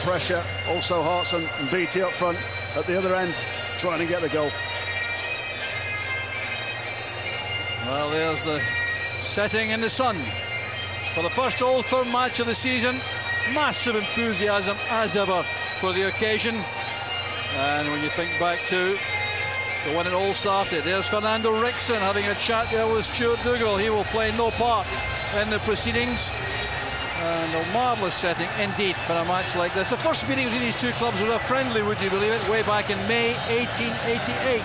pressure. Also Hartson and BT up front at the other end, trying to get the goal. Well, there's the setting in the sun for the first Old Firm match of the season. Massive enthusiasm as ever for the occasion. And when you think back to when it all started, there's Fernando Rickson having a chat there with Stuart Dougal. He will play no part in the proceedings. And a marvellous setting indeed for a match like this. The first meeting between these two clubs was a friendly, would you believe it, way back in May 1888,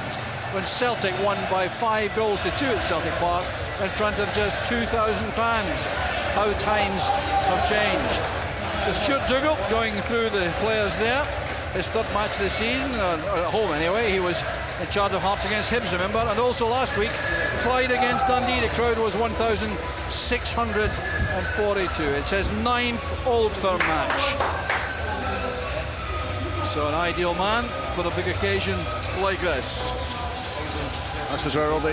when Celtic won by 5 goals to 2 at Celtic Park in front of just 2,000 fans. How times have changed. So Stuart Dougal going through the players there. His third match of the season, at home anyway. He was in charge of Hearts against Hibs, remember, and also last week Clyde against Dundee. The crowd was 1,642. It's his 9th Old Firm match. So an ideal man for a big occasion like this. This is where all the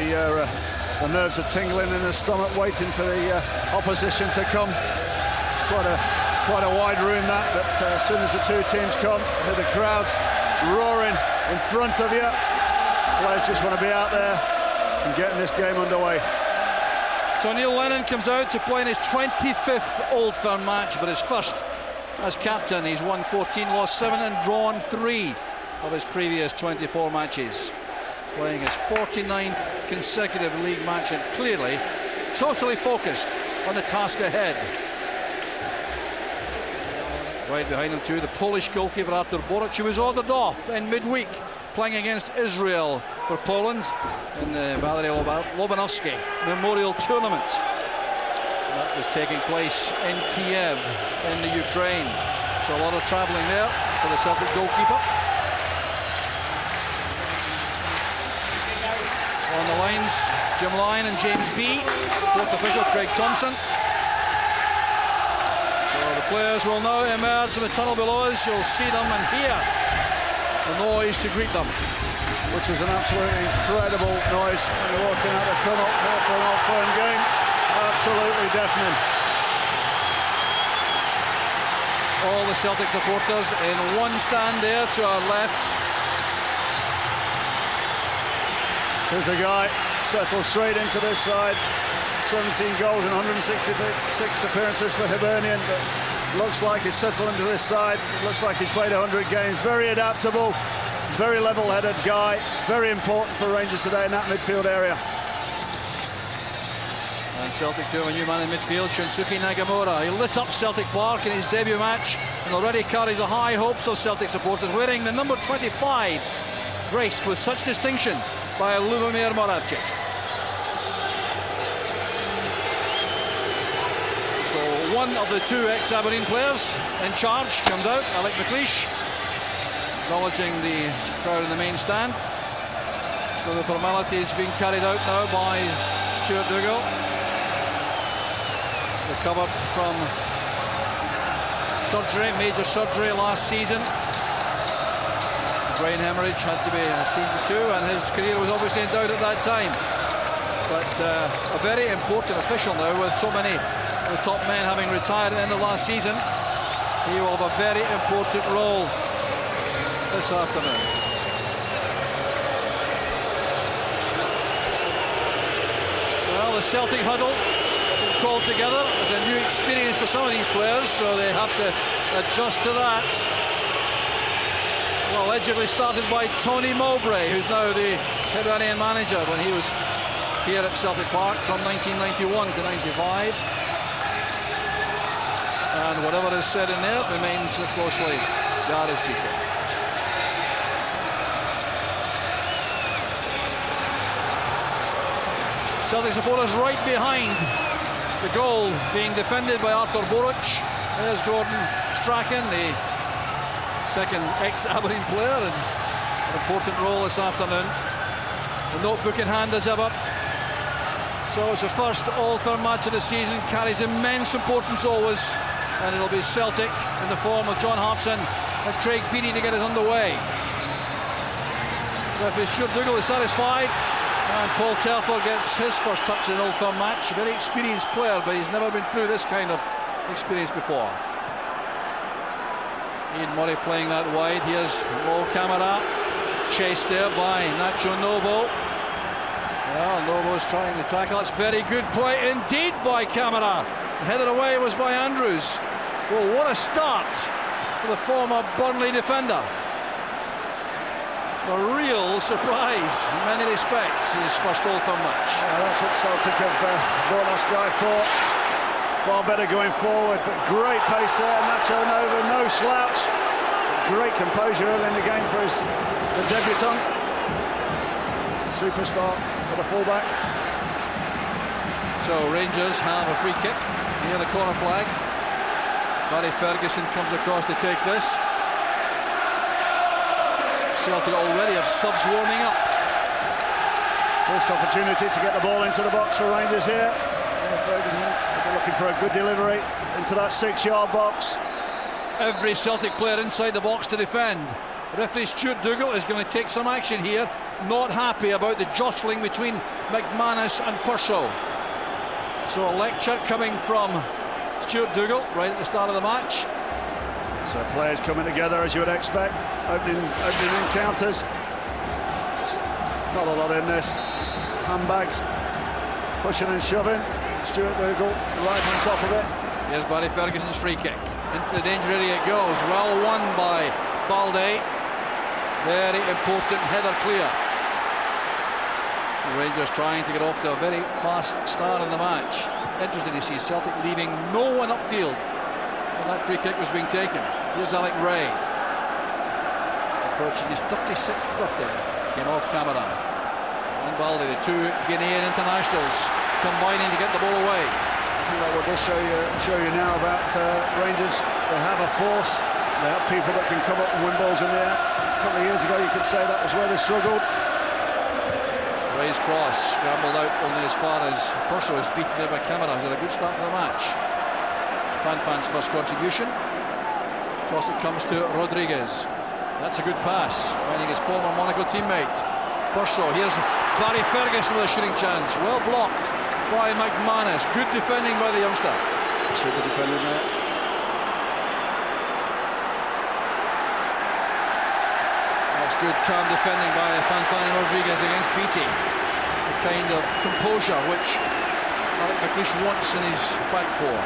nerves are tingling in the stomach, waiting for the opposition to come. It's quite a wide room that, but as soon as the two teams come, hear the crowds roaring in front of you. Players just want to be out there and getting this game underway. So Neil Lennon comes out to play in his 25th Old Firm match, but his first as captain. He's won 14, lost 7 and drawn 3 of his previous 24 matches. Playing his 49th consecutive league match, and clearly totally focused on the task ahead. Right behind him too, the Polish goalkeeper Artur Boruc, who was ordered off in midweek playing against Israel for Poland in the Valery Lobanovsky Memorial Tournament. That was taking place in Kiev in the Ukraine. So a lot of travelling there for the Celtic goalkeeper. On the lines, Jim Lyon and James B. Fourth official, Craig Thompson. So the players will now emerge from the tunnel below us. You'll see them and hear the noise to greet them. Which was an absolutely incredible noise when you're walking out the tunnel for an Old Firm game. Absolutely deafening. All the Celtic supporters in one stand there to our left. Here's a guy settled straight into this side. 17 goals and 166 appearances for Hibernian, but looks like he's settled into this side. Looks like he's played 100 games. Very adaptable, very level-headed guy. Very important for Rangers today in that midfield area. And Celtic do have a new man in midfield, Shunsuke Nagamura. He lit up Celtic Park in his debut match and already carries the high hopes of Celtic supporters, wearing the number 25, graced with such distinction by Lubomir Moravcik. So one of the two ex-Aberdeen players in charge comes out, Alec McLeish, acknowledging the crowd in the main stand. So the formalities being carried out now by Stuart Dougal. Recovered from surgery, major surgery last season. Brain hemorrhage, had to be attended to, and his career was obviously in doubt at that time. But a very important official now, with so many of the top men having retired at the end of last season. He will have a very important role this afternoon. Well, the Celtic huddle called together as a new experience for some of these players, so they have to adjust to that. Well, allegedly started by Tony Mowbray, who's now the Hibernian manager when he was here at Celtic Park from 1991 to 95. And whatever is said in there remains closely guarded secret. Celtic supporters right behind the goal, being defended by Artur Boruc. There's Gordon Strachan, the second ex-Aberdeen player, and an important role this afternoon. The notebook in hand as ever. So it's the first Old Firm match of the season, carries immense importance always, and it'll be Celtic in the form of John Hartson and Craig Beattie to get us underway. Referee Stuart Dougal is satisfied, and Paul Telfer gets his first touch in an Old Firm match. A very experienced player, but he's never been through this kind of experience before. Ian Murray playing that wide. Here's low camera. Chased there by Nacho Novo. Well, Novo's trying to tackle. It's very good play indeed by Camara. Headed away was by Andrews. Well, what a start for the former Burnley defender. A real surprise in many respects in his first Old Firm match. Yeah, that's what Celtic have brought this guy for. Far better going forward, but great pace there. Nacho Novo, no slouch. Great composure early in the game for the debutant. Superstar for the fullback. So Rangers have a free kick near the corner flag. Barry Ferguson comes across to take this. Celtic already have subs warming up. First opportunity to get the ball into the box for Rangers here. Ferguson looking for a good delivery into that 6-yard box. Every Celtic player inside the box to defend. Referee Stuart Dougal is going to take some action here. Not happy about the jostling between McManus and Purcell. So a lecture coming from Stuart Dougal right at the start of the match. So players coming together as you would expect. Opening encounters. Just not a lot in this. Just handbags, pushing and shoving. Stuart Dougal right on top of it. Here's Barry Ferguson's free kick. Into the danger area it goes. Well won by Balde. Very important header clear. The Rangers trying to get off to a very fast start in the match. Interesting to see Celtic leaving no one upfield when that free kick was being taken. Here's Alec Ray. Approaching his 36th birthday. Came off camera. And Balde, the two Guinean internationals, combining to get the ball away. I think that will just show you now about Rangers. They have a force. They have people that can come up and win balls in the air. A couple of years ago, you could say that was where they struggled. Ray's cross scrambled out only as far as Purcell is beaten there by Camara. He's had a good start to the match. Pan's first contribution. Cross that comes to Rodriguez. That's a good pass, finding his former Monaco teammate. Purcell. Here's Barry Ferguson with a shooting chance. Well blocked by McManus. Good defending by the youngster. Super defending there. That's good calm defending by Fanfan Rodriguez against Beattie. The kind of composure which Alec McLeish wants in his back four.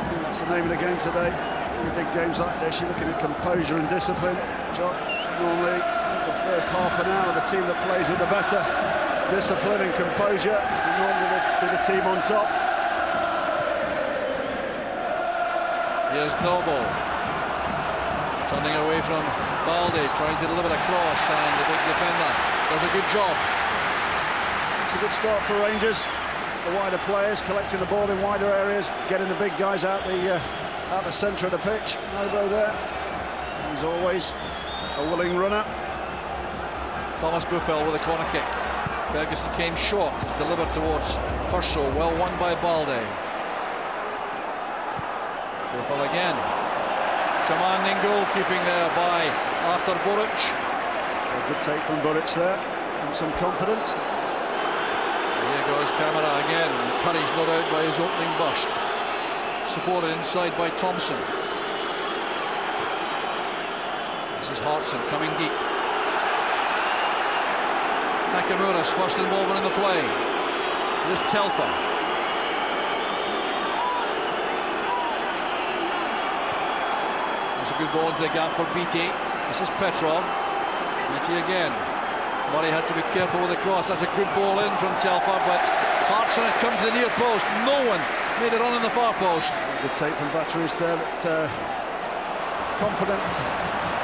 I think that's the name of the game today. In big games like this, you're looking at composure and discipline. John, normally the first half an hour, the team that plays with the better discipline and composure will normally be the team on top. Here's Noble turning away from Balde, trying to deliver a cross, and the big defender does a good job. It's a good start for Rangers. The wider players collecting the ball in wider areas, getting the big guys out the centre of the pitch. Novo there. He's always a willing runner. Thomas Buffel with a corner kick. Ferguson came short. It's delivered towards Purcell. Well won by Balde. Buffel again. Commanding goalkeeping there by Arthur Buric. A good take from Buric there. And some confidence. Here goes Camara again. Encouraged no doubt by his opening burst. Supported inside by Thompson. This is Hartson coming deep. Nakamura's first involvement in the play. Here's Telfer. There's a good ball into the gap for Beattie. This is Petrov. Beattie again. Murray had to be careful with the cross. That's a good ball in from Telfer, but Hartson had come to the near post. No one made a run on the far post. Good take from Batteries there. But, confident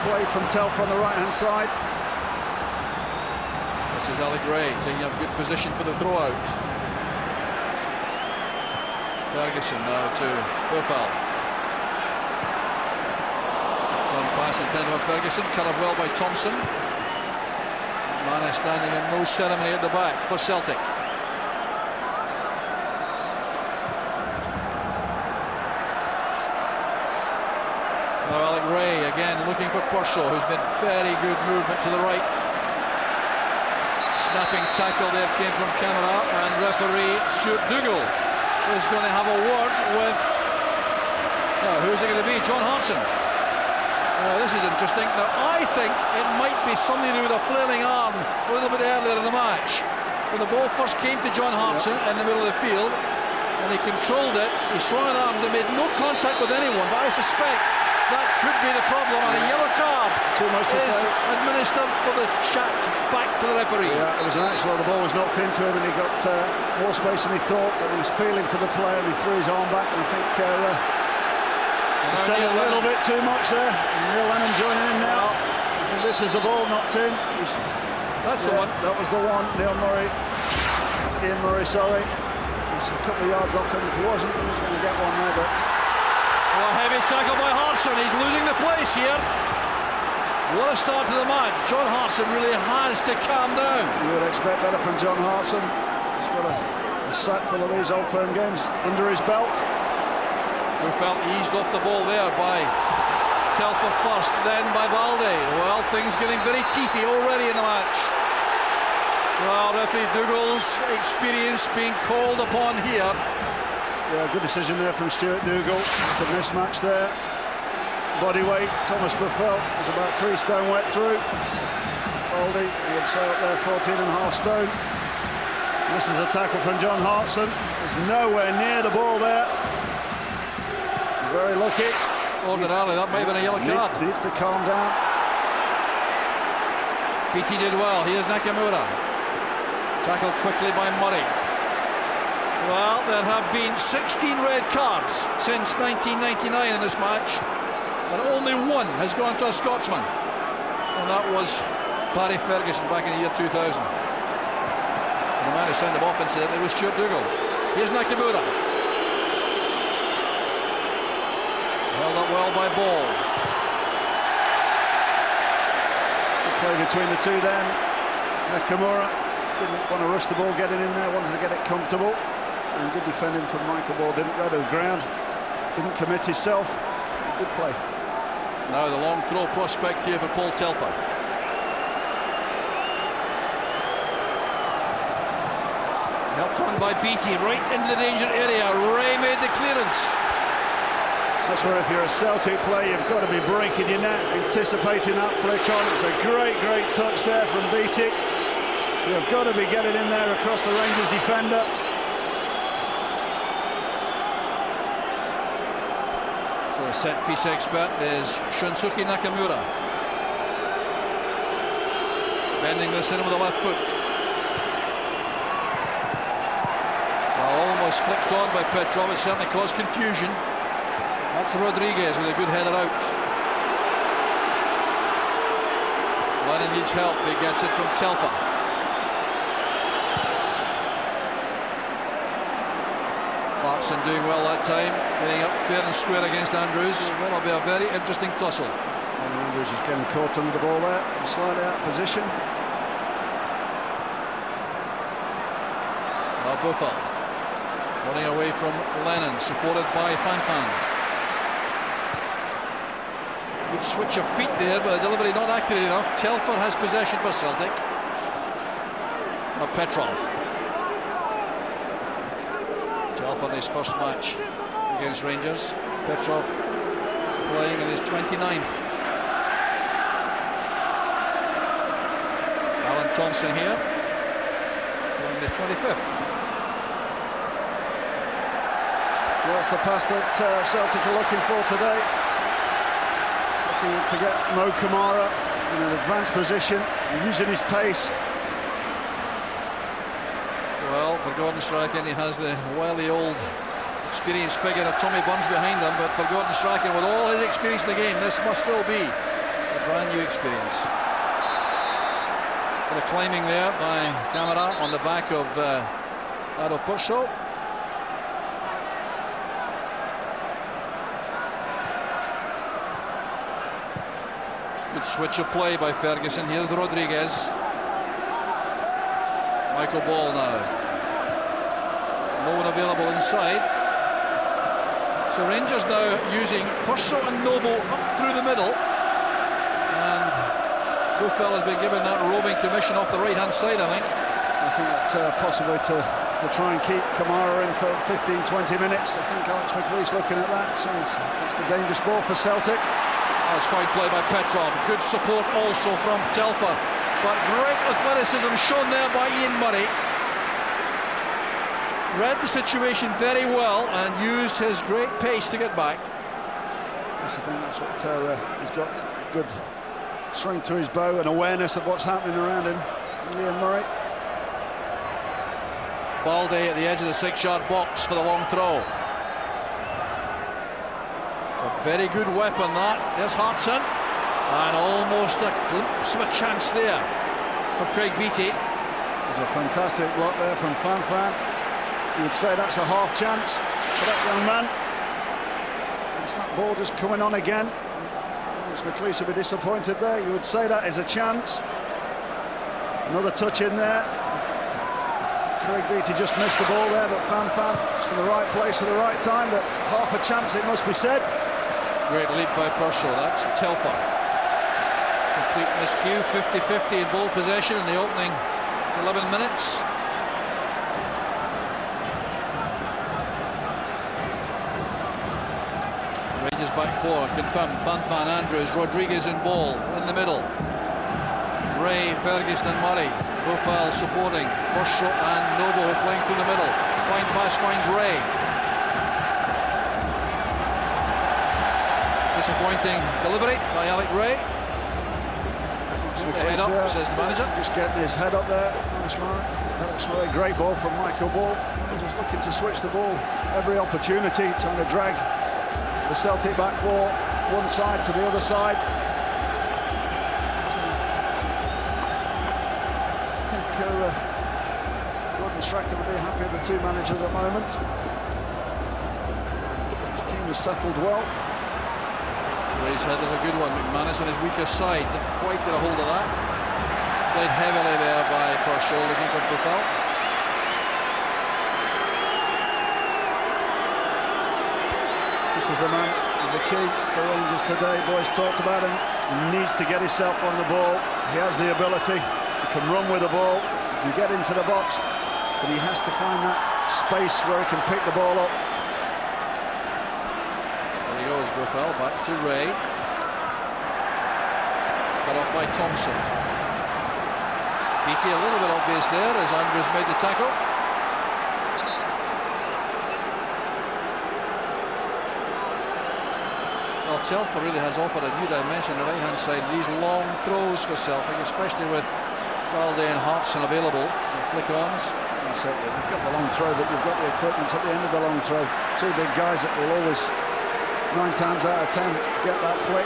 play from Telfer on the right-hand side. This is Alec Ray taking up good position for the throw out. Ferguson now to Buffel. Long pass intended by Ferguson, cut off well by Thompson. Mane standing in no ceremony at the back for Celtic. Now Alec Ray again looking for Purcell, who's made very good movement to the right. Snapping tackle there came from Camara, and referee Stuart Dougal is going to have a word with Now, who's it going to be? John Hartson. This is interesting. Now, I think it might be something to do with a flailing arm a little bit earlier in the match. When the ball first came to John Hartson in the middle of the field, and he controlled it, he swung an arm, they made no contact with anyone, but I suspect that could be the problem, and a yellow card is administered for the chat back to the referee. Yeah, it was an actual, the ball was knocked into him and he got more space than he thought, and he was feeling for the player, he threw his arm back, and I think he said a little bit too much there. Neil Lennon joining in now. I think this is the ball knocked in. That's the one. That was the one. Ian Murray, sorry. He's a couple of yards off him. If he wasn't, he was going to get one there, but... Well, heavy tackle by Hartson. He's losing the place here. What a start to the match. John Hartson really has to calm down. You would expect better from John Hartson. He's got a sack full of these Old Firm games under his belt. Buffel eased off the ball there by Telfer first, then by Balde. Well, things getting very teethy already in the match. Well, referee Dougal's experience being called upon here. Yeah, good decision there from Stuart Dougal. It's a mismatch there. Body weight, Thomas Buffel was about 3 stone wet through. Balde, he would say up there 14.5 stone. This is a tackle from John Hartson. He's nowhere near the ball there. Very lucky. Ordinarily, that might have been a yellow card. Needs to calm down. Beattie did well. Here's Nakamura. Tackled quickly by Murray. Well, there have been 16 red cards since 1999 in this match, and only one has gone to a Scotsman, and that was Barry Ferguson back in the year 2000. And the man who sent him off incidentally was Stuart Dougal. Here's Nakamura. Held up well by Ball. Good play between the two then. Nakamura didn't want to rush the ball getting in there, wanted to get it comfortable. And good defending from Michael Ball, didn't go to the ground, didn't commit himself. Good play. Now the long throw prospect here for Paul Telfer. Helped on by Beattie, right into the danger area. Ray made the clearance. That's where if you're a Celtic player, you've got to be breaking your neck, anticipating that flick on. It's a great touch there from Beattie. You've got to be getting in there across the Rangers defender. So a set-piece expert is Shunsuke Nakamura. Bending this in with the left foot. Well, almost flicked on by Petrov. It certainly caused confusion. That's Rodriguez with a good header out. Lennon needs help. He gets it from Telfer. Clarkson doing well that time, getting up fair and square against Andrews. That'll be a very interesting tussle. And Andrews is getting caught under the ball there, slightly out of position. Now Buffel running away from Lennon, supported by Fanfan. Good switch of feet there, but the delivery not accurate enough. Telfer has possession for Celtic. Now Petrov. Telfer in his first match against Rangers. Petrov playing in his 29th. Alan Thompson here, playing in his 25th. Well, that's the pass that Celtic are looking for today. To get Mo Kamara in an advanced position, using his pace. Well, for Gordon Strachan, he has the wily old experienced figure of Tommy Burns behind him, but for Gordon Strachan, with all his experience in the game, this must still be a brand new experience. Bit of climbing there by Kamara on the back of Ado Purcell. Good switch of play by Ferguson. Here's the Rodriguez. Michael Ball now. No one available inside. So Rangers now using Purcell and Noble up through the middle. And Buffel has been given that roving commission off the right-hand side, I think. I think that's possibly to to try and keep Kamara in for 15-20 minutes. I think Alex McLeish's looking at that, so it's the dangerous ball for Celtic. That's fine play by Petrov. Good support also from Telfer. But great athleticism shown there by Ian Murray. Read the situation very well and used his great pace to get back. Yes, I think that's what he's got. Good string to his bow and awareness of what's happening around him. Ian Murray. Balde at the edge of the 6-yard box for the long throw. It's a very good weapon, that. There's Hartson. And almost a glimpse of a chance there for Craig Beattie. There's a fantastic block there from Fan. You would say that's a half chance for that young man. It's that ball just coming on again. Alex McLeish would be disappointed there. You would say that is a chance. Another touch in there. Craig Beattie just missed the ball there, but Fan just in the right place at the right time. But half a chance, it must be said. Great leap by Purcell. That's Telfer. Complete miscue, 50-50 in ball possession in the opening 11 minutes. Rangers back four, confirmed. Fan, Andrews, Rodriguez in ball, in the middle. Ray, Ferguson and Murray, Bofal supporting. Purcell and Noble playing through the middle. Fine pass finds Ray. Disappointing delivery by Alec Ray. Head up, says the manager. Just getting his head up there. Alex Ray, great ball from Michael Ball. Just looking to switch the ball every opportunity, trying to drag the Celtic back four one side to the other side. I think Gordon Strachan will be happy with the two managers at the moment. His team has settled well. Ray's head is a good one. McManus on his weaker side didn't quite get a hold of that. Played heavily there by Purcell, looking for Bofal. This is the man, he's the key for Rangers today. Boys talked about him. He needs to get himself on the ball. He has the ability. He can run with the ball. He can get into the box, but he has to find that space where he can pick the ball up. Bofal back to Ray. Cut off by Thompson. Beattie a little bit obvious there as Andrews made the tackle. Well, Telfer really has offered a new dimension on the right-hand side. These long throws for Celtic, especially with Balde and Hartson available. Flick-ons. You've got the long throw, but you've got the equipment at the end of the long throw. Two big guys that will always, 9 times out of 10, get that flick.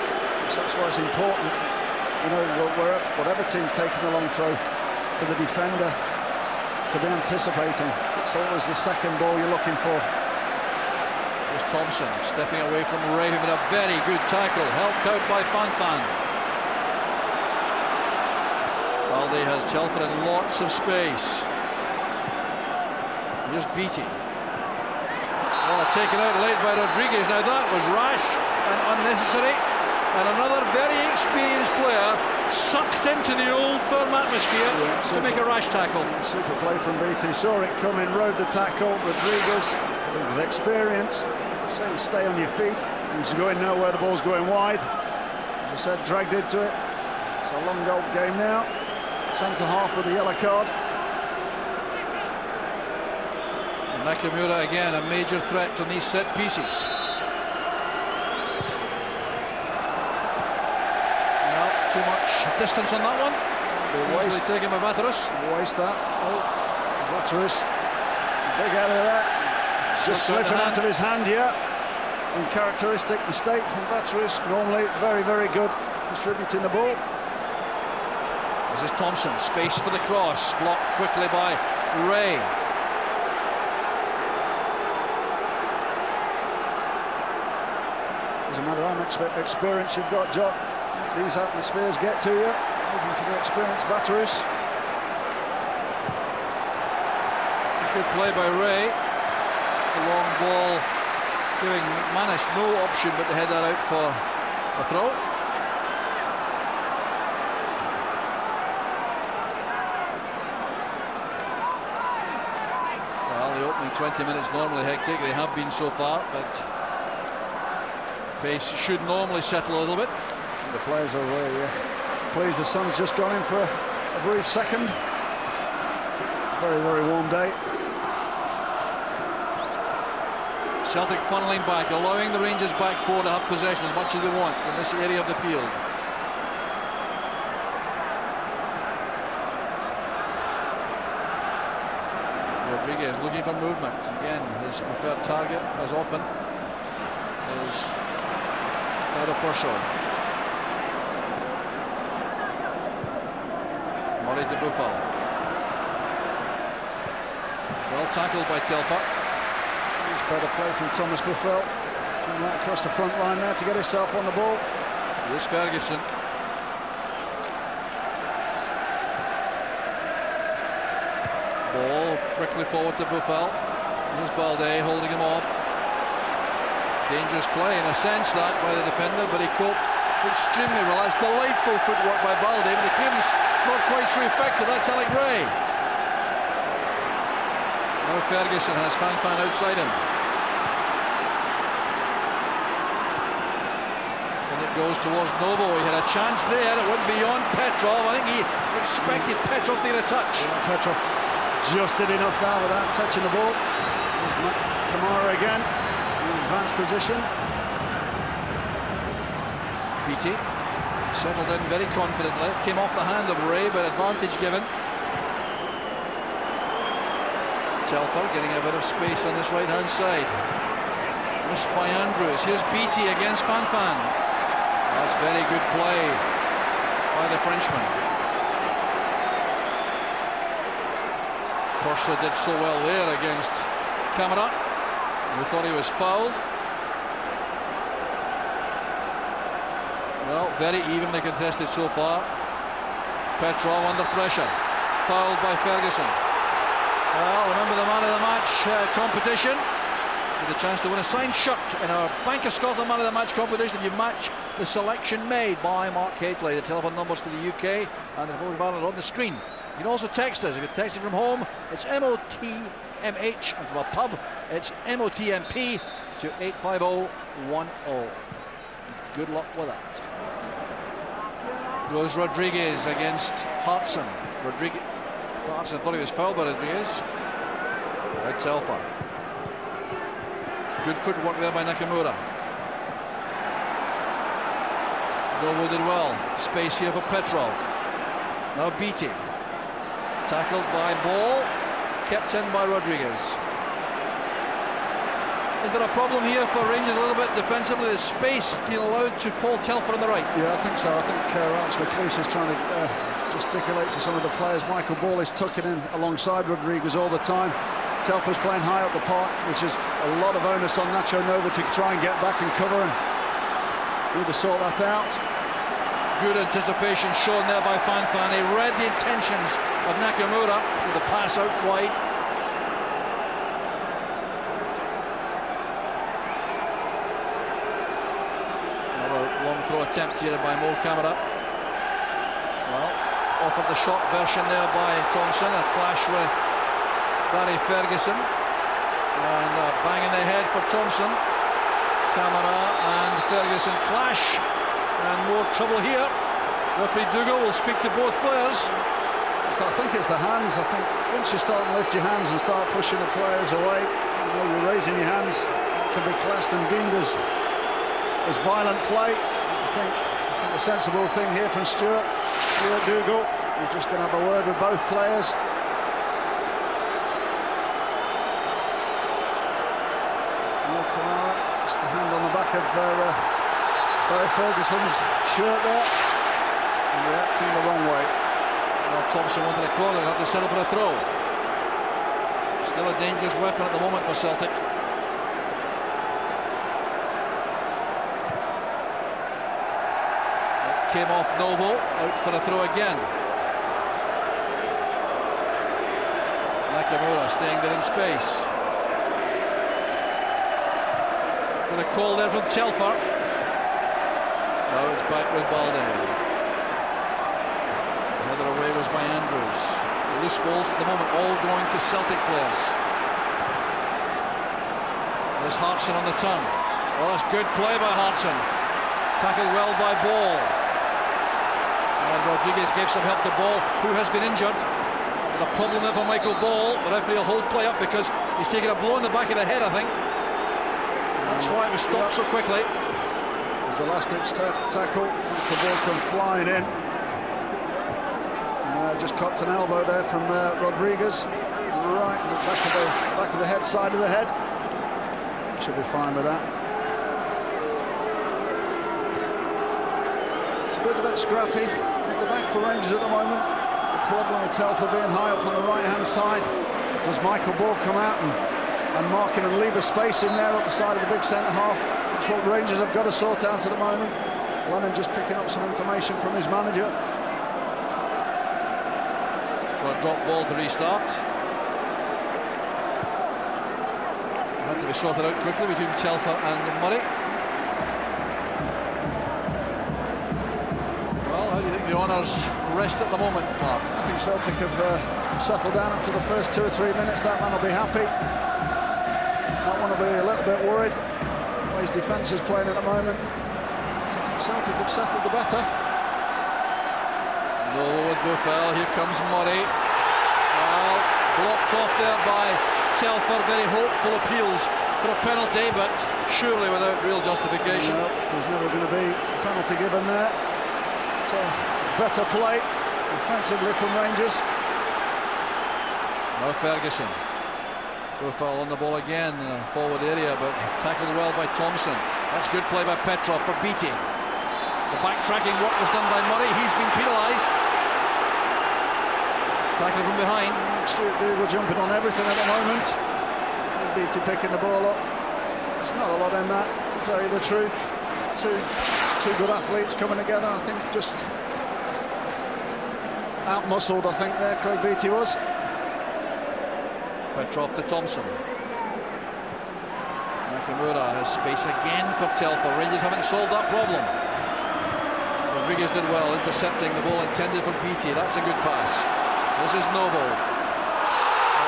So that's why it's important, you know, whatever team's taking the long throw, for the defender to be anticipating. It's always the second ball you're looking for. There's Thompson stepping away from Ray, but a very good tackle, helped out by Fan. Balde has Telfer in lots of space. Here's Beattie. Taken out late by Rodriguez. Now that was rash and unnecessary, and another very experienced player sucked into the old firm atmosphere to make a rash tackle. Super play from Beattie. Saw it coming, rode the tackle. Rodriguez, with experience, say stay on your feet. He's going nowhere, the ball's going wide. As I said, dragged into it. It's a long goal game now. Centre half with the yellow card. Nakamura again, a major threat on these set pieces. No, too much distance on that one. Easily taken by Vaterus. Waste that. Oh, Vaterus. Big out of that. Just slipping out of his hand here. Uncharacteristic mistake from Vaterus. Normally very, very good distributing the ball. This is Thompson. Space for the cross. Blocked quickly by Ray. Doesn't matter how much experience you've got, John. These atmospheres get to you. Even for the experienced Vaterus. Good play by Ray. The long ball giving McManus no option but to head that out for a throw. 20 minutes normally hectic. They have been so far, but pace should normally settle a little bit. The players are really pleased the sun's just gone in for a brief second. Very, very warm day. Celtic funneling back, allowing the Rangers back four to have possession as much as they want in this area of the field. Rodriguez looking for movement. Again, his preferred target, as often, is Pedro Porso. Murray to Buffal. Well tackled by Telfer. It's better play from Thomas Buffal. Coming right across the front line there to get himself on the ball. Here's Ferguson. Ball quickly forward to Buffal. Here's Balde holding him off. Dangerous play in a sense that by the defender, but he coped extremely well. That's delightful footwork by Balde, but the clearance not quite so effective. That's Alec Ray. Now Ferguson has Fan outside him. And it goes towards Novo. He had a chance there. It went beyond Petrov. I think he expected Petrov to get a touch. Yeah, Petrov just did enough there without touching the ball. There's Kamara again in advanced position. Beattie settled in very confidently. Came off the hand of Ray, but advantage given. Telfer getting a bit of space on this right-hand side. Missed by Andrews. Here's Beattie against Fan. That's very good play by the Frenchman. Porso did so well there against Camara. We thought he was fouled. Well, very evenly contested so far. Petrov under pressure. Fouled by Ferguson. Well, remember the man of the match competition. With a chance to win a signed shirt in our Bank of Scotland man of the match competition. You match the selection made by Mark Hateley. The telephone numbers for the UK and the phone are on the screen. You can also text us. If you're texting from home, it's MOTMH, and from a pub, it's MOTMP to 85010. Good luck with that. Goes Rodriguez against Hartson. Hartson thought he was fouled by Rodriguez. Right, Telfer. Good footwork there by Nakamura. Novo did well. Space here for Petrov. Now Beattie. Tackled by Ball. Kept in by Rodriguez. Is there a problem here for Rangers a little bit defensively? The space being allowed to Paul Telfer on the right. Yeah, I think so. I think Alex McLeish is trying to gesticulate to some of the players. Michael Ball is tucking in alongside Rodriguez all the time. Telfer's playing high up the park, which is a lot of onus on Nacho Nova to try and get back and cover, and need to sort that out. Good anticipation shown there by Fan. He read the intentions of Nakamura with the pass out wide. Another long throw attempt here by Mo Camara. Well, offered the short version there by Thompson. A clash with Barry Ferguson. And bang in the head for Thompson. Camara and Ferguson clash. And more trouble here. Referee Dougal will speak to both players. I think it's the hands. I think once you start to lift your hands and start pushing the players away, you're raising your hands, it can be classed and deemed as violent play. I think the sensible thing here from Stuart Dougal, he's just going to have a word with both players. Just the hand on the back of Barry Ferguson's shirt there, and reacting the wrong way. Well, Thompson wanted a corner, he'll have to settle for a throw. Still a dangerous weapon at the moment for Celtic. It came off Novo, out for a throw again. Nakamura staying there in space. Got a call there from Telfer. Now it's back with Balde. Another away was by Andrews. The loose balls at the moment all going to Celtic players. There's Hartson on the turn. Oh, that's good play by Hartson. Tackled well by Ball. And Rodriguez gave some help to Ball, who has been injured. There's a problem there for Michael Ball. The referee will hold play up because he's taken a blow in the back of the head, I think. That's why it was stopped so quickly. It was the last-ditch tackle. The ball come flying in. Just copped an elbow there from Rodriguez. Right in the back of the head, side of the head. Should be fine with that. It's a bit scrappy at the back for Rangers at the moment. The problem with Telfer being high up on the right-hand side. Does Michael Ball come out and mark him and leave a space in there up the side of the big centre-half? That's what Rangers have got to sort out at the moment. Lennon just picking up some information from his manager. So a drop ball to restart. Had to be sorted out quickly between Telfer and Murray. Well, how do you think the honours rest at the moment, Clark? I think Celtic have settled down after the first 2 or 3 minutes. That man will be happy. That one will be a little bit worried. The way his defence is playing at the moment. I think Celtic have settled the better. No, Buffel, here comes Murray. Well, blocked off there by Telfer. Very hopeful appeals for a penalty, but surely without real justification. No, there's never going to be a penalty given there. It's a better play defensively from Rangers. Now Ferguson. Buffel on the ball again in the forward area, but tackled well by Thompson. That's good play by Petrov for Beattie. The backtracking work was done by Murray. He's been penalised. Tackle from behind. Stuart Dougal jumping on everything at the moment. Beattie picking the ball up. There's not a lot in that, to tell you the truth. Two good athletes coming together. I think just out-muscled, I think, there, Craig Beattie was. Petrov to Thompson. Nakamura has space again for Telfer. Rangers haven't solved that problem. Rodriguez did well intercepting the ball intended for Beattie. That's a good pass. This is Noble.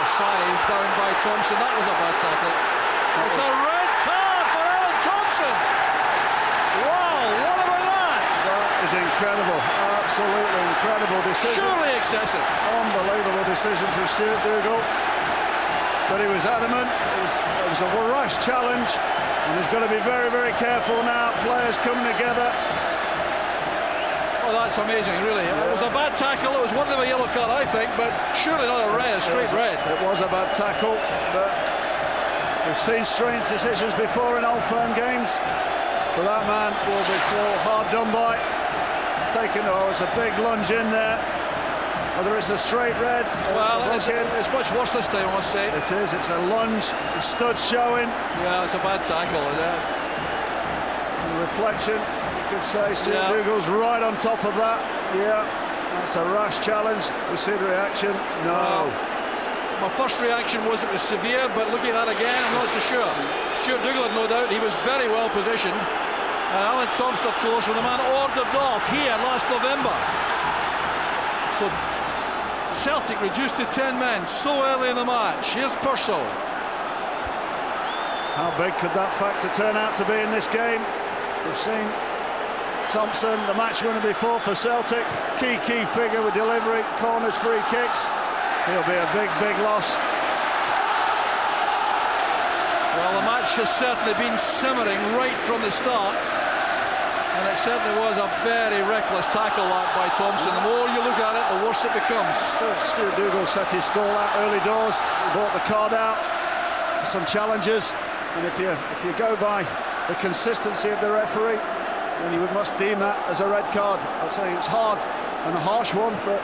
Offside down by Thompson. That was a bad tackle. It's a red card for Alan Thompson. Wow, what about that? That is incredible. Absolutely incredible decision. Surely excessive. Unbelievable decision from Stuart Dougal. But he was adamant. It was a rash challenge, and he's got to be very, very careful now. Players coming together. Oh, that's amazing, really. Yeah. It was a bad tackle. It was worthy of a yellow card, I think, but surely not a red, a straight red. It was a bad tackle, but we've seen strange decisions before in Old Firm games. But that man will be hard done by. It's a big lunge in there. Whether it's a straight red or it's much worse this time, I must say. It is. It's a lunge. The stud's showing. Yeah, it's a bad tackle. Yeah. And reflection, you could say. Stuart Dougal's right on top of that. Yeah, that's a rash challenge. We see the reaction. No. My first reaction was it was severe, but looking at that again, I'm not so sure. Stuart Dougal had no doubt. He was very well positioned. Alan Thompson, of course, when the man ordered off here last November. So Celtic reduced to 10 men so early in the match. Here's Purcell. How big could that factor turn out to be in this game? We've seen Thompson, the match winner before for Celtic. Key figure with delivery, corners, free kicks. He'll be a big loss. Well, the match has certainly been simmering right from the start. And it certainly was a very reckless tackle that by Thompson. The more you look at it, the worse it becomes. Stuart Dougal set his stall out early doors. He brought the card out. Some challenges. And if you go by the consistency of the referee, then you must deem that as a red card. I'd say it's hard and a harsh one, but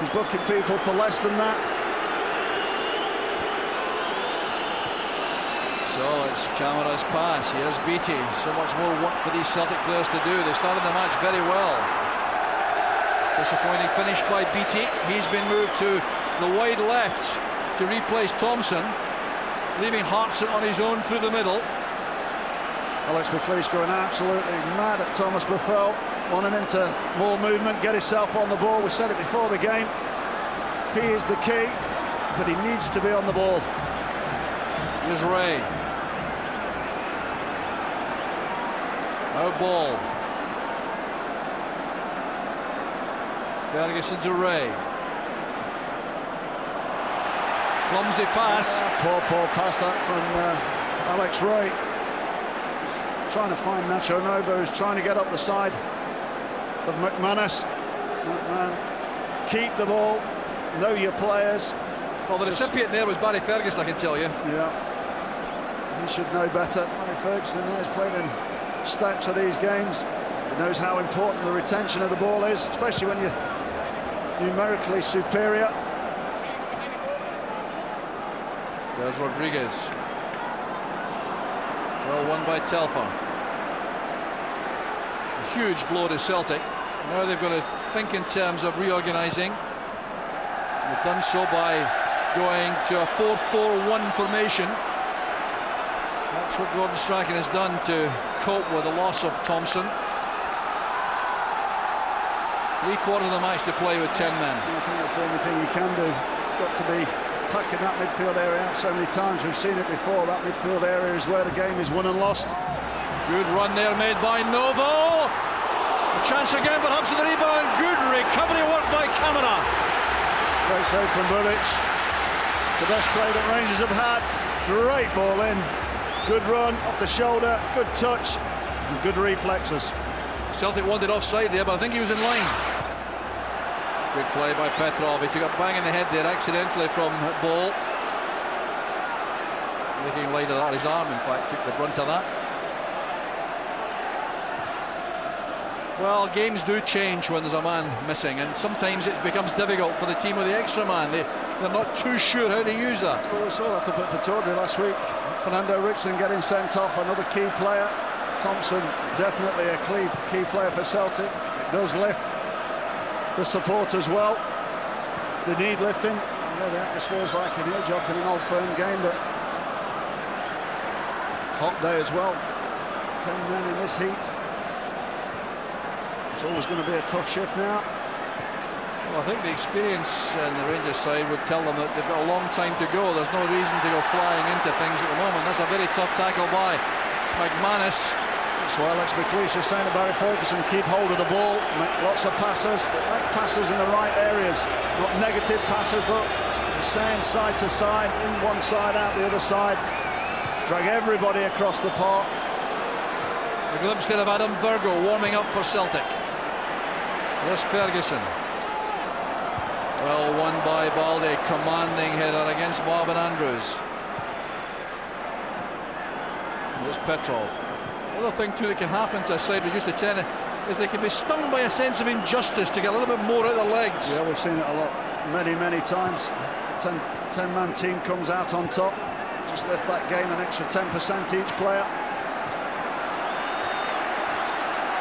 he's booking people for less than that. So it's Camara's pass. Here's Beattie. So much more work for these Celtic players to do. They started the match very well. Disappointing finish by Beattie. He's been moved to the wide left to replace Thompson, leaving Hartson on his own through the middle. Alex McLeish going absolutely mad at Thomas Buffel, wanting him to more movement, get himself on the ball. We said it before the game. He is the key, but he needs to be on the ball. Here's Ray. Now ball. Ferguson to Ray. Clumsy pass. Poor pass that from Alex Ray. He's trying to find Nacho Nova, who's trying to get up the side of McManus. Keep the ball, know your players. Well, the recipient there was Barry Ferguson, I can tell you. Yeah, he should know better. Barry Ferguson has played in stacks of these games. He knows how important the retention of the ball is, especially when you're numerically superior. There's Rodriguez. Well won by Telfer. A huge blow to Celtic. Now they've got to think in terms of reorganising. They've done so by going to a 4-4-1 formation. That's what Gordon Strachan has done to cope with the loss of Thompson. 3/4 of the match to play with 10 men. I think that's the only thing you can do. Got to be packing that midfield area out so many times. We've seen it before. That midfield area is where the game is won and lost. Good run there made by Novo. A chance again, perhaps with the rebound. Good recovery work by Camara. Great save from Bulic. The best play that Rangers have had. Great ball in. Good run off the shoulder. Good touch. And good reflexes. Celtic wanted offside there, but I think he was in line. Good play by Petrov. He took a bang in the head there accidentally from Ball. Making light of that. His arm, in fact, took the brunt of that. Well, games do change when there's a man missing, and sometimes it becomes difficult for the team with the extra man. They're not too sure how to use that. Well, we saw that up at Pittodrie last week. Fernando Rickson getting sent off, another key player. Thompson, definitely a key player for Celtic. It does lift the support as well. They need lifting. You know, the atmosphere's like a new job in an Old Firm game, but hot day as well. 10 men in this heat. It's always going to be a tough shift now. Well, I think the experience on the Rangers side would tell them that they've got a long time to go. There's no reason to go flying into things at the moment. That's a very tough tackle by McManus. That's why Alex McLeish is saying to Barry Ferguson, keep hold of the ball, make lots of passes, but make passes in the right areas, not negative passes. Look, saying side to side, in one side, out the other side. Drag everybody across the park. A glimpse there of Adam Virgo warming up for Celtic. There's Ferguson. Well won by Balde, commanding header against Marvin Andrews. There's Petrov. Another thing too that can happen to a side reduced to 10 is they can be stung by a sense of injustice to get a little bit more out of their legs. Yeah, we've seen it a lot, many times. 10-man team comes out on top. Just lift that game an extra 10% each player.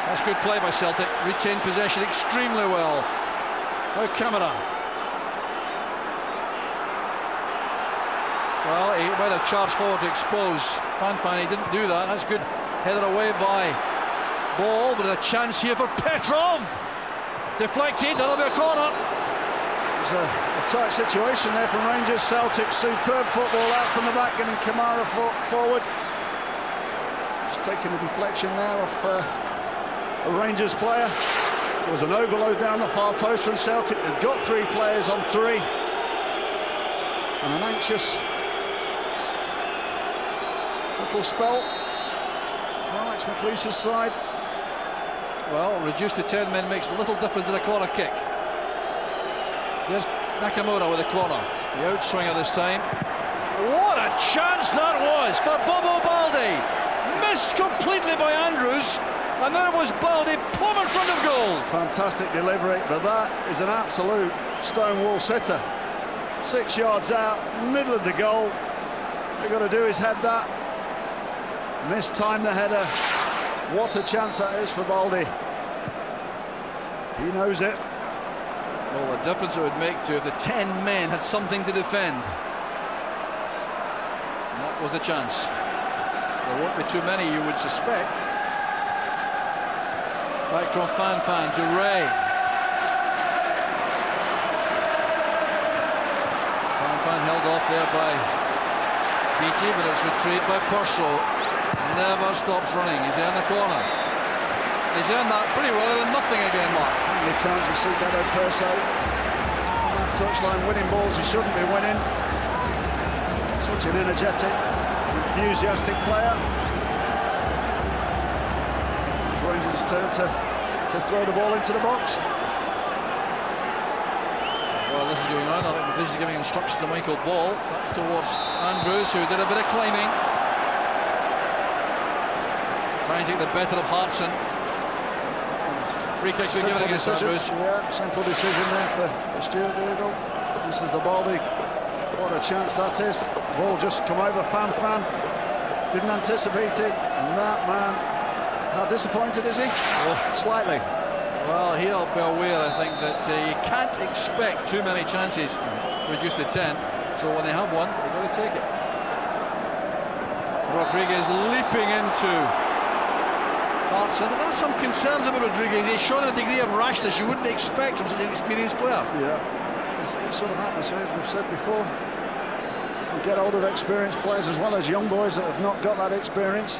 That's good play by Celtic. Retained possession extremely well. Now Camara. Well, he might have charged forward to expose Fanfan. He didn't do that. That's good. Headed away by Ball, but a chance here for Petrov. Deflected. That'll be a corner. It's a tight situation there from Rangers. Celtic, superb football out from the back, getting Kamara forward. Just taking a deflection there off a Rangers player. There was an overload down the far post from Celtic. They've got 3 players on 3. And an anxious little spell for Alex McLeish's side. Well, reduced to 10 men makes little difference in a corner kick. There's Nakamura with a corner. The outswinger this time. What a chance that was for Bobo Balde. Missed completely by Andrews. And then it was Balde plumb in front of goal. Fantastic delivery, but that is an absolute stonewall sitter. 6 yards out, middle of the goal. They've got to do is head that. Mistime the header. What a chance that is for Balde. He knows it. Well, the difference it would make to if the 10 men had something to defend. And that was the chance. There won't be too many, you would suspect. Back from Fanfan to Ray. Fanfan held off there by Beattie, but it's retrieved by Purcell. Never stops running. He's in the corner. He's earned that pretty well, and nothing again, Mark. How many times we see Dado Perso on that touchline winning balls he shouldn't be winning. Such an energetic, enthusiastic player. It's Rangers' turn to throw the ball into the box. Well, this is going on. I think this is giving instructions to Michael Ball. That's towards Andrews, who did a bit of climbing. Trying to take the better of Hartson. Free kick to be given against Andrews. Yeah, simple decision there for Stuart Dougal. This is the Baldy. What a chance that is. Ball just come over, Fan. Didn't anticipate it. And that man, how disappointed is he? Oh. Slightly. Well, he'll be aware, I think, that you can't expect too many chances to reduce to 10. So when they have one, they've got to take it. Rodriguez leaping into Hartson. There are some concerns about Rodriguez. He's shown a degree of rashness you wouldn't expect from such an experienced player. Yeah, this sort of atmosphere, as we've said before. We get hold of experienced players as well as young boys that have not got that experience.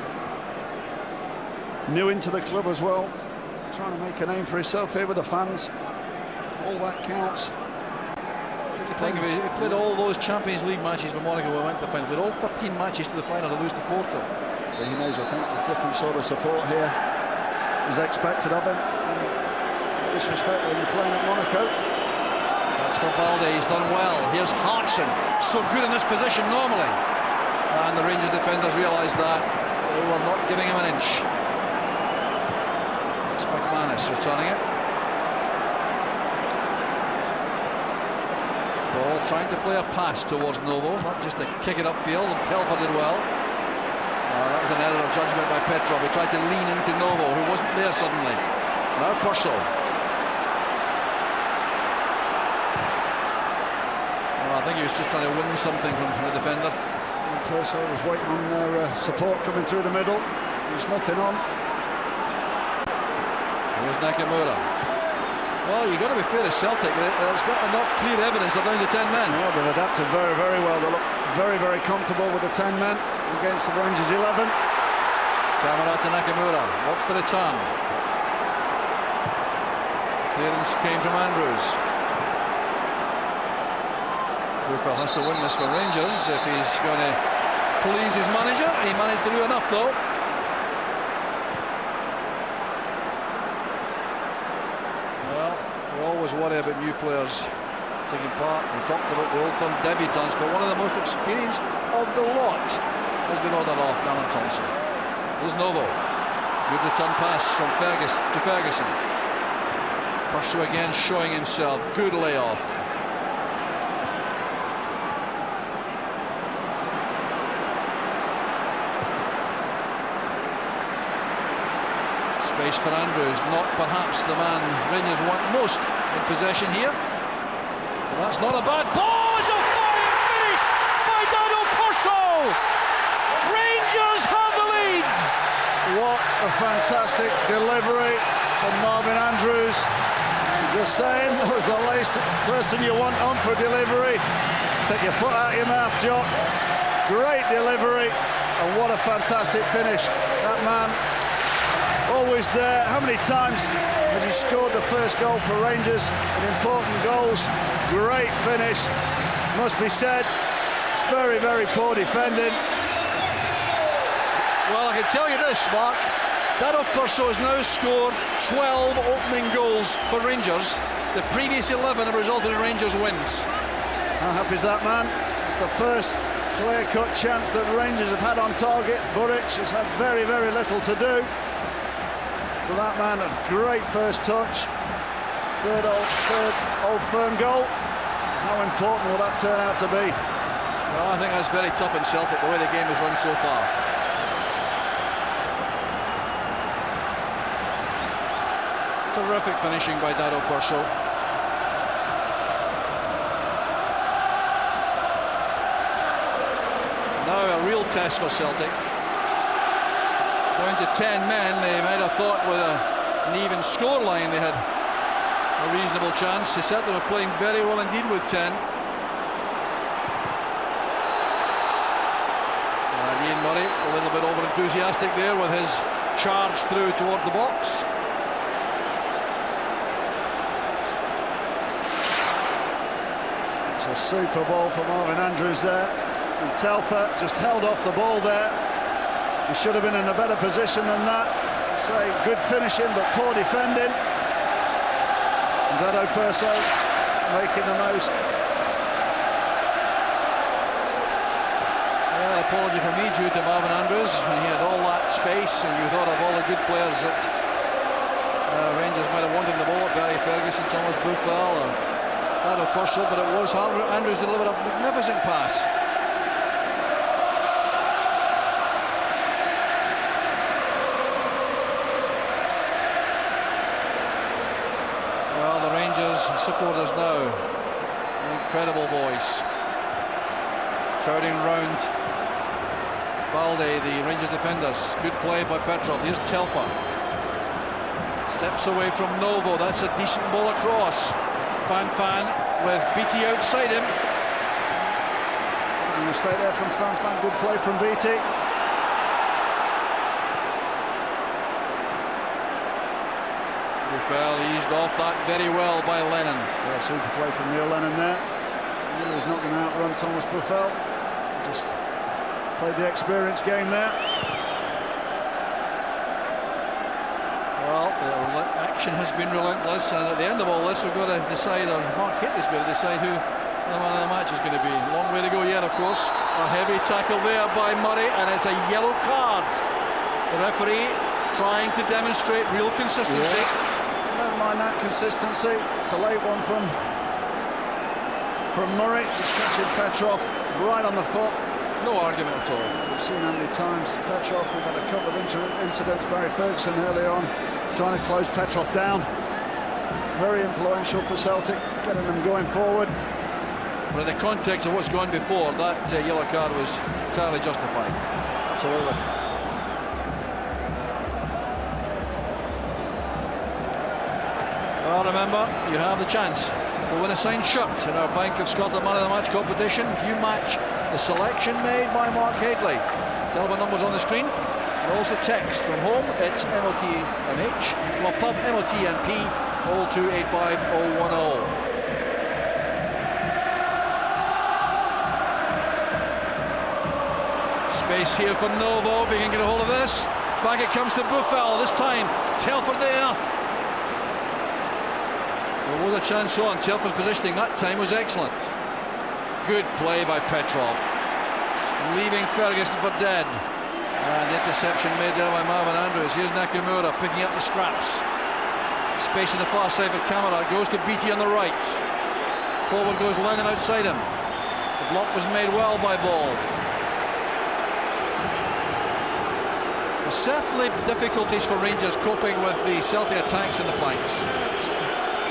New into the club as well. Trying to make a name for himself here with the fans. All that counts. You think of it, he played all those Champions League matches with Monaco when we went to the final. Played all 13 matches to the final to lose to Porto. But he knows, I think, there's different sort of support here is expected of him. Disrespect when you're playing at Monaco. That's for Balde, he's done well. Here's Hartson, so good in this position normally. And the Rangers defenders realise that. They were not giving him an inch. It's McManus returning it. Ball trying to play a pass towards Novo, not just to kick it upfield, and Telfer did well. That was an error of judgment by Petrov. He tried to lean into Novo, who wasn't there suddenly. Now Purcell. I think he was just trying to win something from the defender. Purcell was waiting on their support coming through the middle. There's nothing on. Here's Nakamura. Well, you've got to be fair to Celtic. There's not clear evidence they're down to 10 men. No, they've adapted very, very well. They look very, very comfortable with the 10 men against the Rangers 11. Camera to Nakamura. What's the return? Clearance came from Andrews. Cooper has to win this for Rangers if he's going to please his manager. He managed to do enough, though. Well, we always worry about new players taking part. We talked about the Old Firm debutants, but one of the most experienced of the lot has been ordered off, Alan Thompson. Here's Novo. Good return pass from Ferguson. Purcell again showing himself. Good layoff. Space for Andrews, not perhaps the man Rangers want most in possession here. But that's not a bad ball. It's a fine finish by Dado Purcell. Rangers have the lead. What a fantastic delivery from Marvin Andrews. Just saying, that was the last person you want on for delivery. Take your foot out of your mouth, Jock. Great delivery, and what a fantastic finish. That man, always there. How many times has he scored the first goal for Rangers in important goals? Great finish, must be said. It's very, very poor defending. Well, I can tell you this, Mark. Dado Purcell has now scored 12 opening goals for Rangers. The previous 11 have resulted in Rangers wins. How happy is that man? It's the first clear-cut chance that Rangers have had on target. Buric has had very, very little to do. For that man, a great first touch. Third Old Firm goal. How important will that turn out to be? Well, I think that's very tough in Celtic, the way the game has run so far. Terrific finishing by Dado Purcell. Now a real test for Celtic. Down to 10 men, they might have thought with an even scoreline they had a reasonable chance. They certainly were playing very well indeed with 10. And Ian Murray a little bit over enthusiastic there with his charge through towards the box. a super ball from Marvin Andrews there. And Telfer just held off the ball there. He should have been in a better position than that. Say, good finishing, but poor defending. And Dado Perso making the most. Yeah, apology from me due to Marvin Andrews. And he had all that space, and you thought of all the good players that Rangers might have wanted the ball. Barry Ferguson, Thomas Buffel, or Dado Perso, but it was Andrews delivered a magnificent pass. Well, the Rangers supporters now, an incredible voice, crowding round Balde, the Rangers defenders. Good play by Petrov. Here's Telfer. Steps away from Novo. That's a decent ball across. Fan with Beattie outside him. And a mistake there from Fan. Good play from Beattie. Buffel eased off that very well by Lennon. Yeah, super play from Neil Lennon there. He was not going to outrun Thomas Buffel. Just played the experience game there. Well, the action has been relentless, and at the end of all this, we've got to decide, or Mark Hitley's got to decide who the man of the match is going to be. Long way to go yet, of course. A heavy tackle there by Murray, and it's a yellow card. The referee trying to demonstrate real consistency. Yeah. Never mind that consistency. It's a late one from Murray, just catching Petrov right on the foot. No argument at all. We've seen how many times Petrov, we've had a couple of incidents, Barry Ferguson earlier on, trying to close Petrov down. Very influential for Celtic, getting them going forward. But in the context of what's gone before, that yellow card was entirely justified. Absolutely. Well, remember, you have the chance to win a signed shirt in our Bank of Scotland Man of the Match competition. You match the selection made by Mark Hadley. Telephone numbers on the screen, and also text from home. It's MOTNH, well, pub MOTNP 0285010. Space here for Novo. If he can get a hold of this, back it comes to Buffel. This time, Telfer there. There was a chance on. Telfer's positioning that time was excellent. Good play by Petrov, leaving Ferguson for dead. And the interception made there by Marvin Andrews. Here's Nakamura picking up the scraps. Space on the far side for Camara. Goes to Beattie on the right. Forward goes Lennon outside him. The block was made well by Ball. There's certainly difficulties for Rangers coping with the Celtic attacks in the flanks.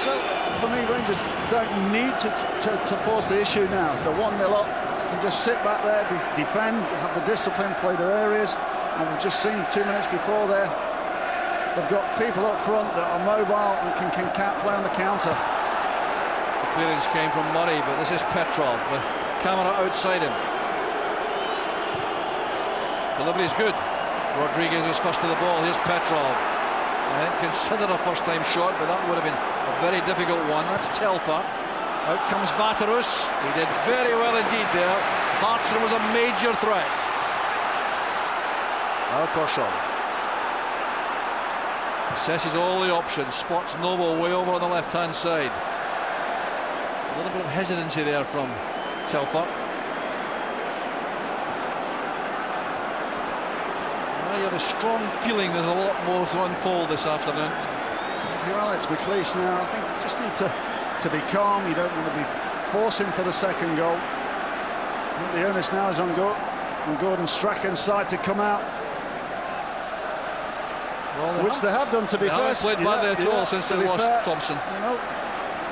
So, for me, Rangers don't need to force the issue now. They're 1-0 up, can just sit back there, defend, have the discipline, play their areas. And we've just seen 2 minutes before there, they've got people up front that are mobile and can play on the counter. The clearance came from Murray, but this is Petrov with Camara outside him. Delivery is good. Rodriguez was first to the ball. Here's Petrov. I didn't consider a first-time shot, but that would have been a very difficult one. That's Telfer. Out comes Batarus. He did very well indeed there. Hartson was a major threat. Now Perso assesses all the options. Spots Novo way over on the left-hand side. A little bit of hesitancy there from Telfer. You have a strong feeling there's a lot more to unfold this afternoon. If you're Alex McLeish now, I think you just need to be calm. You don't want to be forcing for the second goal. I think the onus now is on Gordon Strachan's side to come out. Well, which they have done, to be fair. They haven't played badly at all since they lost Thompson. You know,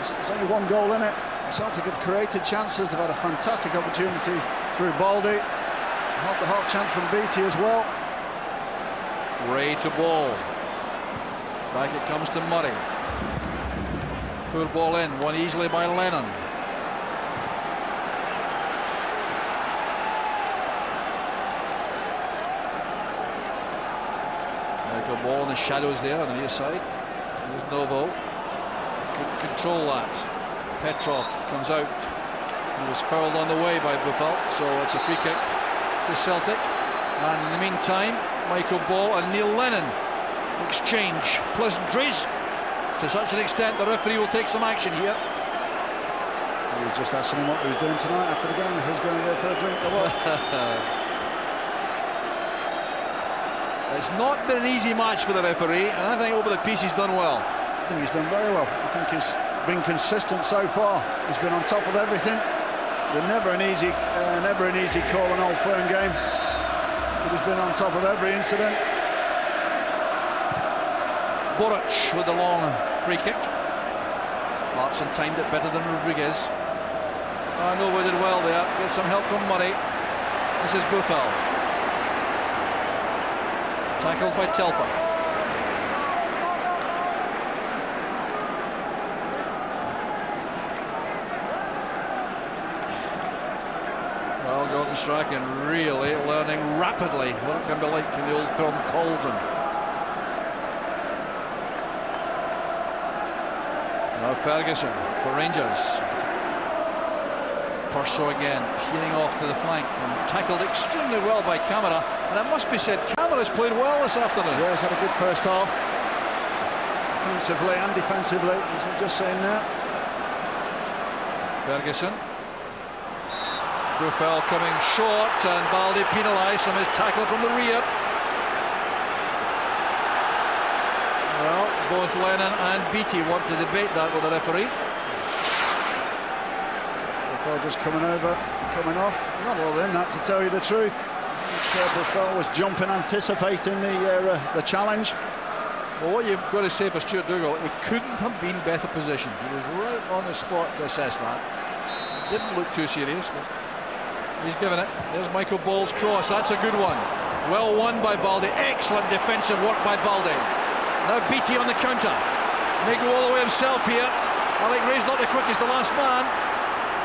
there's only one goal in it. Celtic have created chances. They've had a fantastic opportunity through Baldy. The hot chance from Beattie as well. Ray to Ball. Back it comes to Murray. Poor ball in, won easily by Lennon. Good ball in the shadows there on the near side. There's Novo. Couldn't control that. Petrov comes out. He was fouled on the way by Buffel, so it's a free kick to Celtic. And in the meantime, Michael Ball and Neil Lennon exchange pleasantries to such an extent the referee will take some action here. He was just asking him what he was doing tonight after the game, if he was going to go for a drink or what. It's not been an easy match for the referee, and I think over the piece he's done well. I think he's done very well. I think he's been consistent so far. He's been on top of everything. Never an easy call, an old firm game. But he's been on top of every incident. Boric with the long free kick. Larson timed it better than Rodriguez. Nova did well there. Get some help from Murray. This is Buffel. Tackled by Telfer. Well, Gordon Strachan really learning rapidly what it can be like in the old film Cauldron. Now Ferguson for Rangers. Purso again, peeling off to the flank and tackled extremely well by Camara. And it must be said, Camara's played well this afternoon. Yeah, he's had a good first half. Offensively and defensively, as you've just seen there. Ferguson. Buffel coming short, and Baldi penalised from his tackle from the rear. Well, both Lennon and Beattie want to debate that with the referee. Buffel just coming off. Not all in that, to tell you the truth. Buffel was jumping, anticipating the challenge. Well, what you've got to say for Stuart Dougal, he couldn't have been better positioned. He was right on the spot to assess that. Didn't look too serious, but he's given it. There's Michael Ball's cross. That's a good one. Well won by Baldi. Excellent defensive work by Baldi. Now Beattie on the counter. May go all the way himself here. Alec Ray's not the quickest, the last man.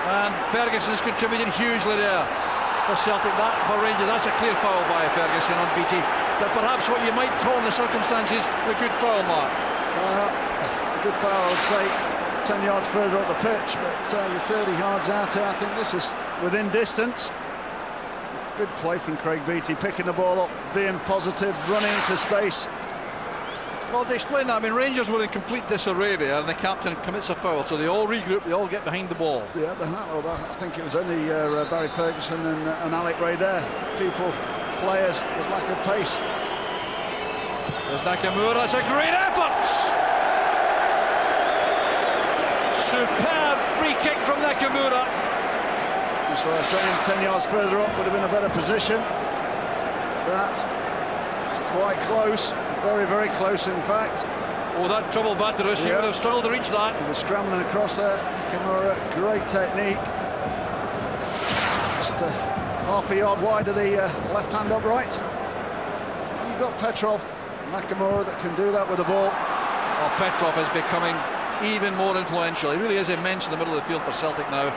And Ferguson's contributed hugely there for Celtic. That for Rangers, that's a clear foul by Ferguson on Beattie. But perhaps what you might call in the circumstances a good foul, Mark. A good foul, I would say. 10 yards further up the pitch, but you're 30 yards out here. I think this is within distance. Good play from Craig Beattie, picking the ball up, being positive, running into space. Well, to explain that, I mean, Rangers were in complete disarray there, and the captain commits a foul, so they all regroup, they all get behind the ball. Yeah, I think it was only Barry Ferguson and Alec Ray there. Players with lack of pace. There's Nakamura, it's a great effort! Superb free kick from Nakamura. That's what I was saying, 10 yards further up would have been a better position. That was quite close, very, very close in fact. Oh, that trouble Batteris, he would have struggled to reach that. He was scrambling across there. Nakamura, great technique. Just half a yard wide of the left hand upright. You've got Petrov, Nakamura that can do that with the ball. Well, Petrov is becoming even more influential. He really is immense in the middle of the field for Celtic now.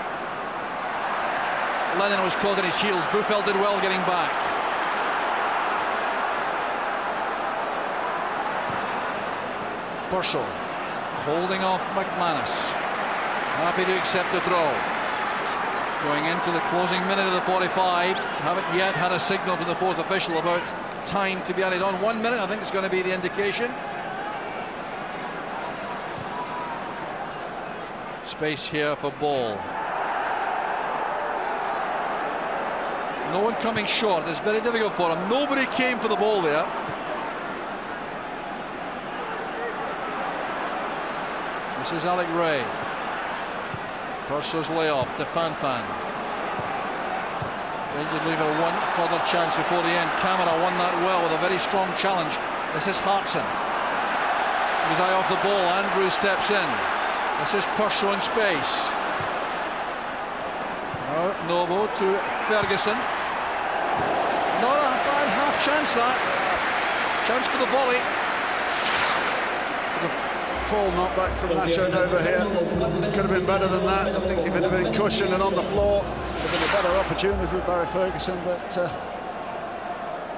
Lennon was caught on his heels. Buffel did well getting back. Purcell holding off McManus. Happy to accept the draw. Going into the closing minute of the 45. Haven't yet had a signal from the fourth official about time to be added on. 1 minute, I think it's going to be the indication. Space here for Ball. No one coming short. It's very difficult for him. Nobody came for the ball there. This is Alec Ray. Purso's layoff to Fanfan. Rangers leaving one further chance before the end. Camara won that well with a very strong challenge. This is Hartson. His eye off the ball. Andrews steps in. This is Purso in space. Now Novo to Ferguson. Not a bad half chance that. Chance for the volley. Full knockback from Nacho Nova here. Could have been better than that. I think if it had been cushioned and on the floor, it would have been a better opportunity with Barry Ferguson, but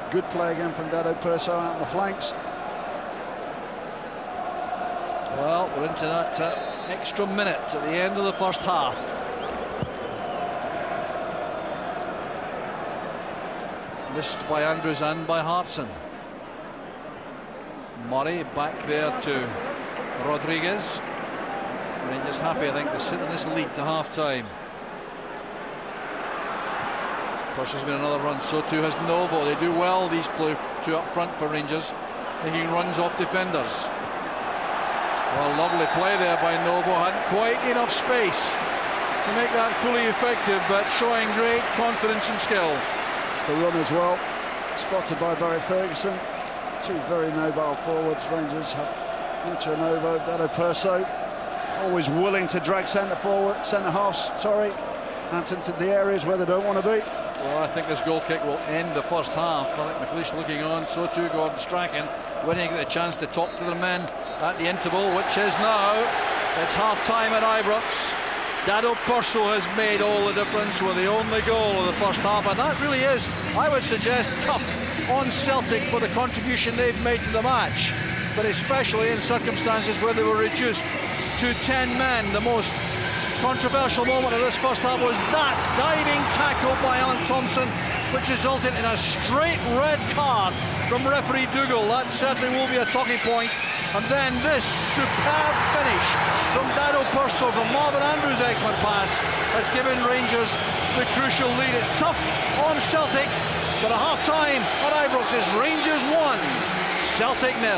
good play again from Dado Purso out on the flanks. Well, we're into that extra minute at the end of the first half. Missed by Andrews and by Hartson. Murray back there to Rodriguez. Rangers happy, I think, to sit in this lead to half-time. Purcell's been another run, so too has Novo. They do well, these two up front for Rangers, making runs off defenders. Well, lovely play there by Novo. Hadn't quite enough space to make that fully effective, but showing great confidence and skill. It's the run as well, spotted by Barry Ferguson. Two very mobile forwards. Rangers have Nacho Novo, Dado Perso, always willing to drag centre halves, out into the areas where they don't want to be. Well, I think this goal kick will end the first half. I think McLeish looking on, so too Gordon Strachan, winning the chance to talk to the men at the interval, which is now. It's half-time at Ibrox. Dado Purcell has made all the difference with the only goal of the first half, and that really is, I would suggest, tough on Celtic for the contribution they've made to the match, but especially in circumstances where they were reduced to 10 men. The most controversial moment of this first half was that diving tackle by Alan Thompson, which resulted in a straight red card from referee Dougal. That certainly will be a talking point. And then this superb finish from Dado Purcell from Marvin Andrews' excellent pass has given Rangers the crucial lead. It's tough on Celtic, but at half-time at Ibrox is Rangers 1, Celtic 0.